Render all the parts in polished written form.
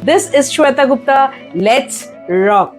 This is Shweta Gupta. Let's rock.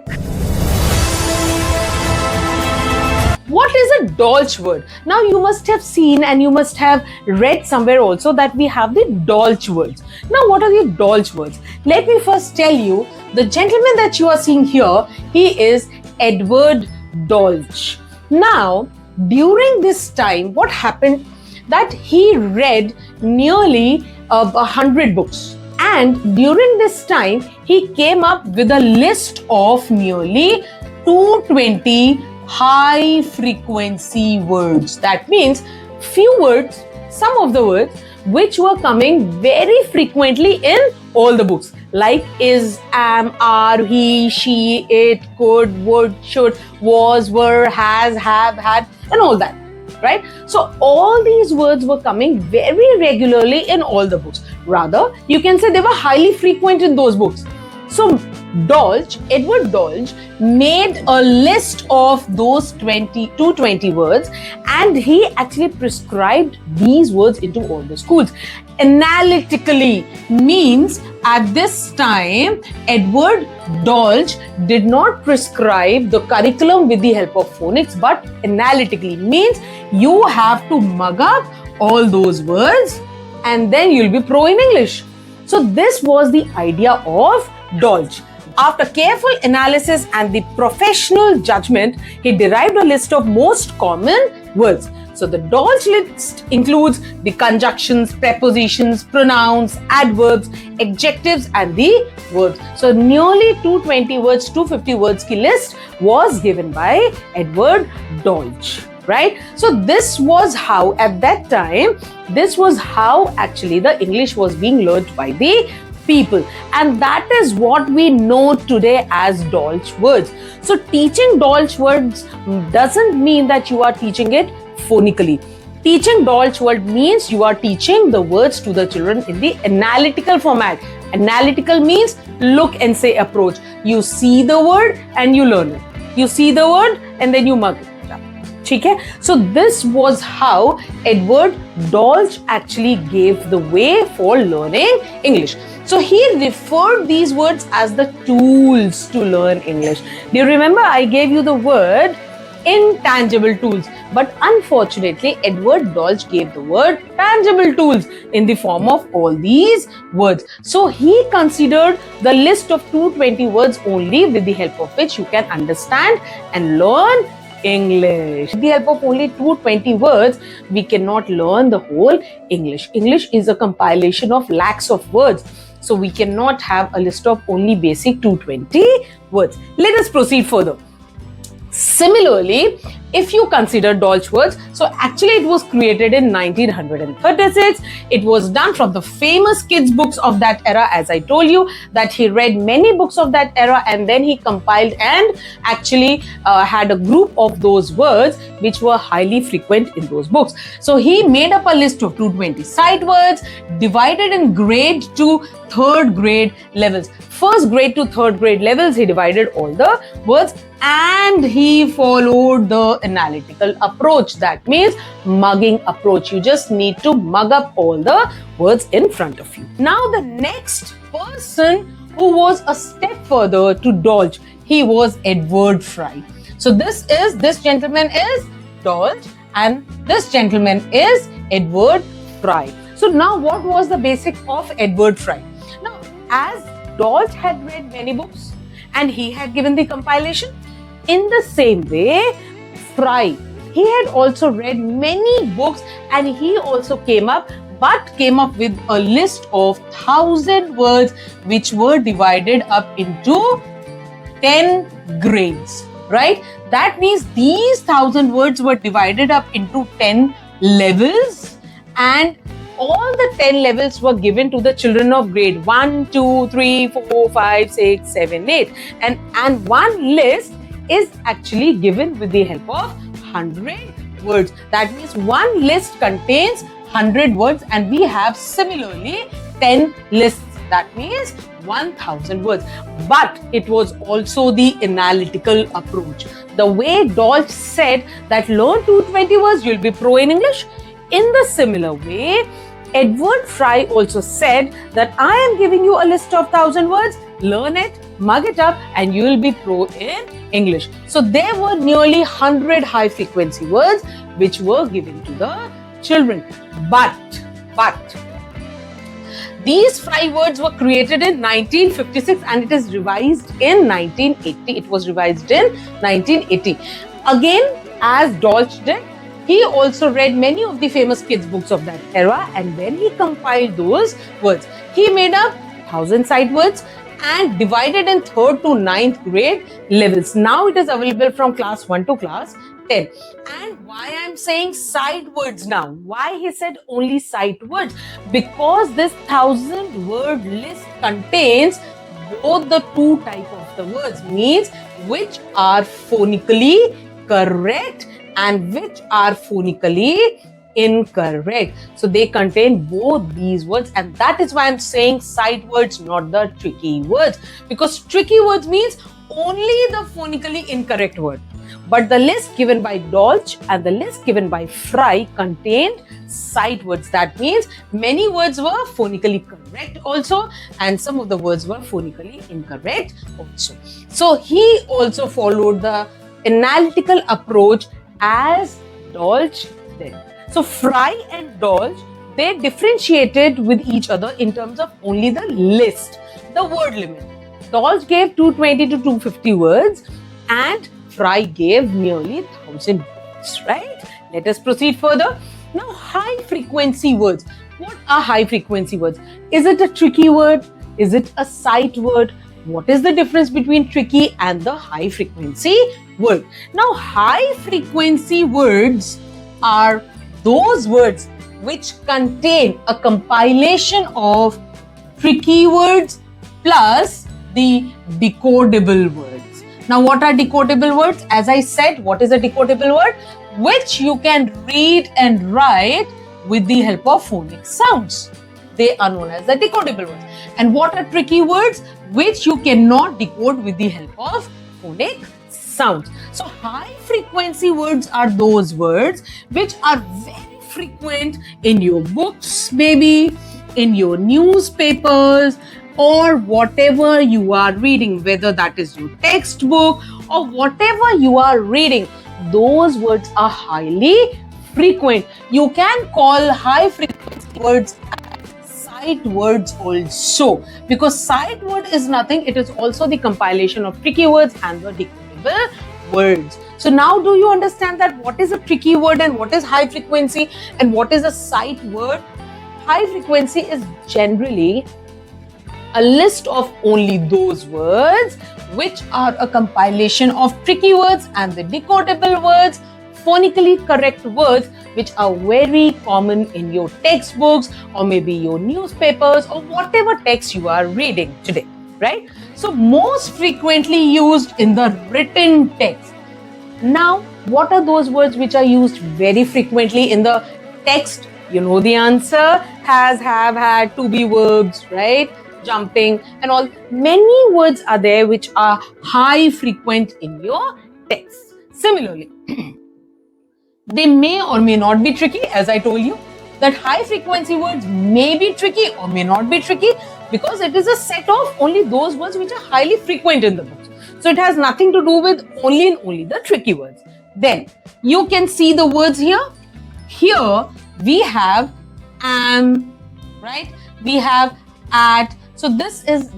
What is a Dolch word? Now you must have seen and you must have read somewhere also that we have the Dolch words. Now what are the Dolch words? Let me first tell you, the gentleman that you are seeing here, he is Edward Dolch. Now during this time, what happened that he read nearly 100 books. And during this time, he came up with a list of nearly 220 high frequency words. That means few words, some of the words which were coming very frequently in all the books, like is, am, are, he, she, it, could, would, should, was, were, has, have, had, and all that. Right? So all these words were coming very regularly in all the books. Rather, you can say they were highly frequent in those books. So Edward Dolch made a list of those 220 words, and he actually prescribed these words into all the schools. Analytically means at this time, Edward Dolch did not prescribe the curriculum with the help of phonics, but analytically means you have to mug up all those words and then you'll be pro in English. So this was the idea of Dolch. After careful analysis and the professional judgment, he derived a list of most common words. So the Dolch list includes the conjunctions, prepositions, pronouns, adverbs, adjectives and the verbs. So nearly 220 words, 250 words ki list was given by Edward Dolch. Right? So this was how, at that time, this was how actually the English was being learnt by the people, and that is what we know today as Dolch words. So teaching Dolch words doesn't mean that you are teaching it phonically. Teaching Dolch word means you are teaching the words to the children in the analytical format. Analytical means look and say approach. You see the word and you learn it. You see the word and then you mug it. Okay? So this was how Edward Dolch actually gave the way for learning English. So he referred these words as the tools to learn English. Do you remember I gave you the word intangible tools? But unfortunately, Edward Dolch gave the word tangible tools in the form of all these words. So he considered the list of 220 words only, with the help of which you can understand and learn English. With the help of only 220 words, we cannot learn the whole English. English is a compilation of lakhs of words. So we cannot have a list of only basic 220 words. Let us proceed further. Similarly, if you consider Dolch words, so actually it was created in 1936. It was done from the famous kids books of that era, as I told you that he read many books of that era and then he compiled and actually had a group of those words which were highly frequent in those books. So he made up a list of 220 sight words divided in grade to third grade levels. First grade to third grade levels, he divided all the words and he followed the analytical approach. That means mugging approach. You just need to mug up all the words in front of you. Now the next person who was a step further to Dolch, he was Edward Fry. So this gentleman is Dolch and this gentleman is Edward Fry. So now what was the basic of Edward Fry? Now as Dolch had read many books and he had given the compilation, in the same way, Fry, he had also read many books and he also came up with a list of 1,000 words which were divided up into 10 grades, right? That means these 1,000 words were divided up into 10 levels, and all the 10 levels were given to the children of grade 1, 2, 3, 4, 5, 6, 7, 8. And one list is actually given with the help of 100 words. That means one list contains 100 words and we have similarly 10 lists. That means 1,000 words. But it was also the analytical approach. The way Dolch said that learn 220 words, you'll be pro in English. In the similar way, Edward Fry also said that I am giving you a list of 1,000 words, learn it, mug it up, and you will be pro in English. So there were nearly 100 high frequency words which were given to the children. But these Fry words were created in 1956 and it is revised in 1980. It was revised in 1980. Again, as Dolch did, he also read many of the famous kids' books of that era, and when he compiled those words, he made up 1,000 sight words and divided in 3rd to 9th grade levels. Now it is available from class 1 to class 10. And why I'm saying sight words now? Why he said only sight words? Because this 1,000 word list contains both the two type of the words, means which are phonically correct and which are phonically incorrect. So they contain both these words, and that is why I'm saying sight words, not the tricky words, because tricky words means only the phonically incorrect word. But the list given by Dolch and the list given by Fry contained sight words. That means many words were phonically correct also, and some of the words were phonically incorrect also. So he also followed the analytical approach as Dolch did. So Fry and Dolch, they differentiated with each other in terms of only the list, the word limit. Dolch gave 220 to 250 words and Fry gave nearly 1,000 words, right? Let us proceed further. Now, high frequency words. What are high frequency words? Is it a tricky word? Is it a sight word? What is the difference between tricky and the high frequency word? Now, high frequency words are those words which contain a compilation of tricky words plus the decodable words. Now, what are decodable words? As I said, what is a decodable word? Which you can read and write with the help of phonic sounds. They are known as the decodable words. And what are tricky words? Which you cannot decode with the help of phonic sounds. So high frequency words are those words which are very frequent in your books, maybe in your newspapers, or whatever you are reading, whether that is your textbook or whatever you are reading. Those words are highly frequent. You can call high frequency words sight words also, because sight word is nothing, it is also the compilation of tricky words and the decodable words. So now do you understand that what is a tricky word and what is high frequency and what is a sight word? High frequency is generally a list of only those words which are a compilation of tricky words and the decodable words, phonically correct words which are very common in your textbooks or maybe your newspapers or whatever text you are reading today, right? So most frequently used in the written text. Now, what are those words which are used very frequently in the text? You know the answer: has, have, had, to be verbs, right? Jumping and all. Many words are there which are high frequent in your text. Similarly, they may or may not be tricky, as I told you, that high frequency words may be tricky or may not be tricky because it is a set of only those words which are highly frequent in the books. So it has nothing to do with only and only the tricky words. Then you can see the words here. Here we have am, right? We have at. So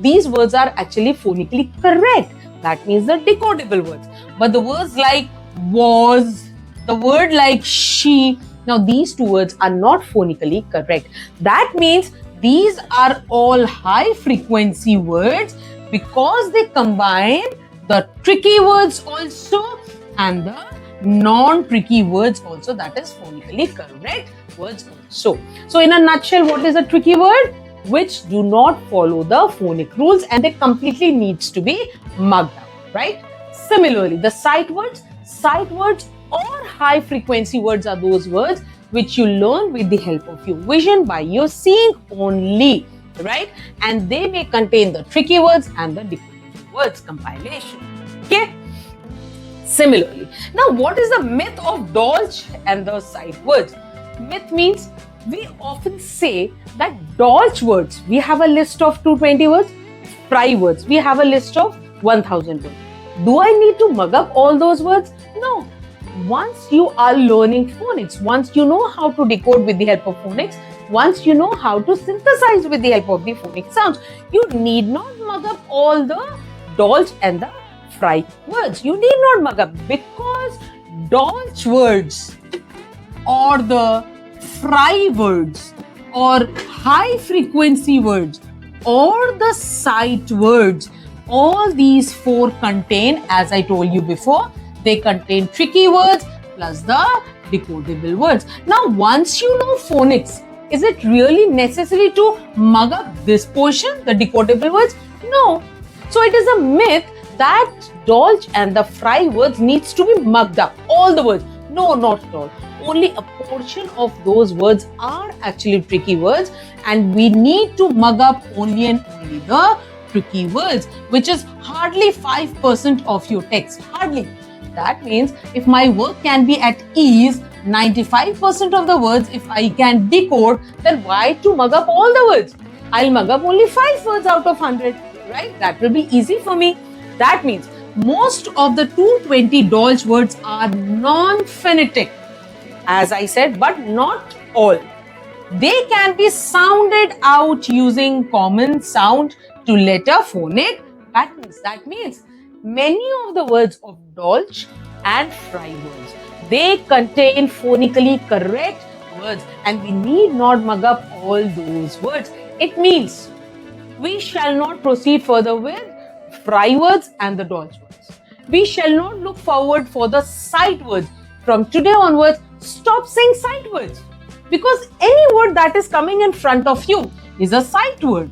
these words are actually phonically correct. That means the decodable words. But the words like was, the word like she, now these two words are not phonically correct. That means these are all high frequency words because they combine the tricky words also and the non-tricky words also, that is phonically correct words also. So in a nutshell, what is a tricky word? Which do not follow the phonic rules and they completely needs to be mugged out, right? Similarly, the sight words or high frequency words are those words which you learn with the help of your vision by your seeing only, right? And they may contain the tricky words and the decodable words compilation, okay? Similarly, now what is the myth of Dolch and the sight words? Myth means We often say that Dolch words, we have a list of 220 words, Fry words, we have a list of 1000 words. Do I need to mug up all those words? No. Once you are learning phonics, once you know how to decode with the help of phonics, once you know how to synthesize with the help of the phonic sounds, you need not mug up all the Dolch and the Fry words. You need not mug up, because Dolch words or the Fry words or high frequency words or the sight words, all these four contain, as I told you before, they contain tricky words plus the decodable words. Now, once you know phonics, is it really necessary to mug up this portion, the decodable words? No. So it is a myth that Dolch and the Fry words needs to be mugged up, all the words. No, not at all. Only a portion of those words are actually tricky words, and we need to mug up only and only the tricky words, which is hardly 5% of your text. Hardly. That means if my work can be at ease, 95% of the words, if I can decode, then why to mug up all the words? I'll mug up only 5 words out of 100, right? That will be easy for me. That means most of the 220 Dolch words are non-phonetic, as I said, but not all. They can be sounded out using common sound to letter phonic patterns. That means many of the words of Dolch and Fry words, they contain phonically correct words, and we need not mug up all those words. It means we shall not proceed further with Fry words and the Dolch words. We shall not look forward for the sight words. From today onwards, stop saying sight words, because any word that is coming in front of you is a sight word.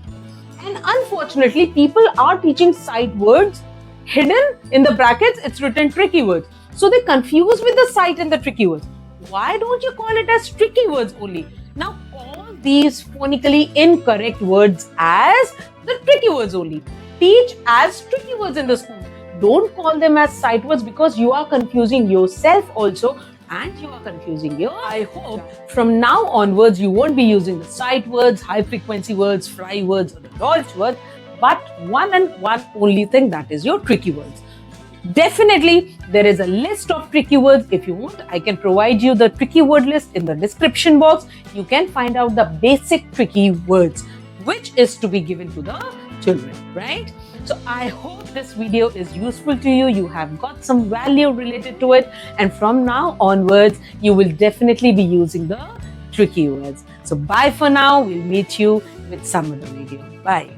And unfortunately, people are teaching sight words hidden in the brackets, it's written tricky words. So they confuse with the sight and the tricky words. Why don't you call it as tricky words only? Now call these phonically incorrect words as the tricky words only. Teach as tricky words in the school. Don't call them as sight words, because you are confusing yourself also, and you are confusing your. I hope from now onwards you won't be using the sight words, high frequency words, Fry words, or the Dolch words, but one and one only thing, that is your tricky words. Definitely, there is a list of tricky words. If you want, I can provide you the tricky word list in the description box. You can find out the basic tricky words, which is to be given to the children, right? So I hope this video is useful to you. You have got some value related to it, and from now onwards, you will definitely be using the tricky words. So bye for now. We'll meet you with some other video. Bye.